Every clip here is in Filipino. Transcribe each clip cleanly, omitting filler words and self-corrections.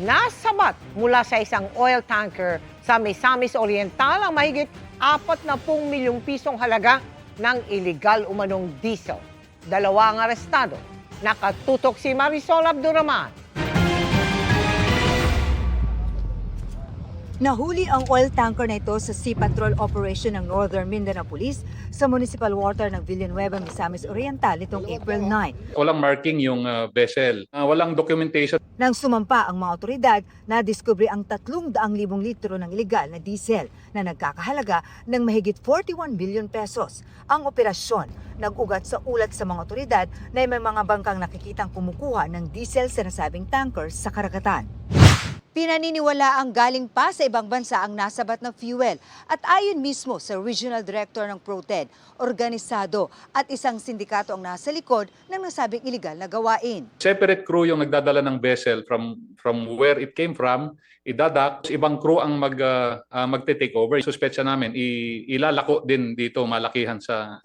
Nasabat mula sa isang oil tanker sa Misamis Oriental ang mahigit 40 milyong pisong halaga ng iligal umanong diesel. 2 ang arestado. Nakatutok si Marisol Abduraman. Nahuli ang oil tanker na ito sa Sea Patrol Operation ng Northern Mindanao Police sa municipal water ng Villanueva, Misamis Oriental nitong April 9. Walang marking yung vessel. Walang documentation. Nang sumampa ang mga otoridad, nadiskubre ang 300,000 litro ng ilegal na diesel na nagkakahalaga ng mahigit 41 billion pesos. Ang operasyon nag-ugat sa ulat sa mga otoridad na may mga bangkang nakikitang kumukuha ng diesel sa nasabing tankers sa karagatan. Pinaniniwala ang galing pa sa ibang bansa ang nasabat na fuel at ayon mismo sa Regional Director ng ProTed, organisado at isang sindikato ang nasa likod ng nasabing iligal na gawain. Separate crew yung nagdadala ng vessel from where it came from, idadak. Ibang crew ang magte-take over. Suspetsya namin, ilalako din dito malakihan sa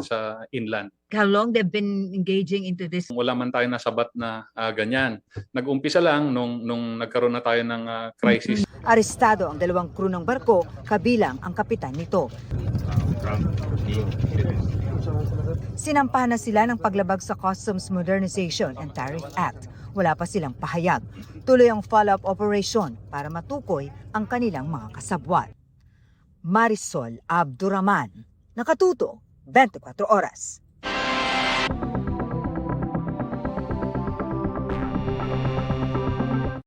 inland. How long they've been engaging into this? Wala man tayo nasabat na ganyan. Nag-umpisa lang nung nagkaroon na tayo ng crisis. Arestado ang 2 crew ng barko, kabilang ang kapitan nito. Sinampahan na sila ng paglabag sa Customs Modernization and Tariff Act. Wala pa silang pahayag. Tuloy ang follow-up operation para matukoy ang kanilang mga kasabwat. Marisol Abduraman, Nakatuto, 24 Oras.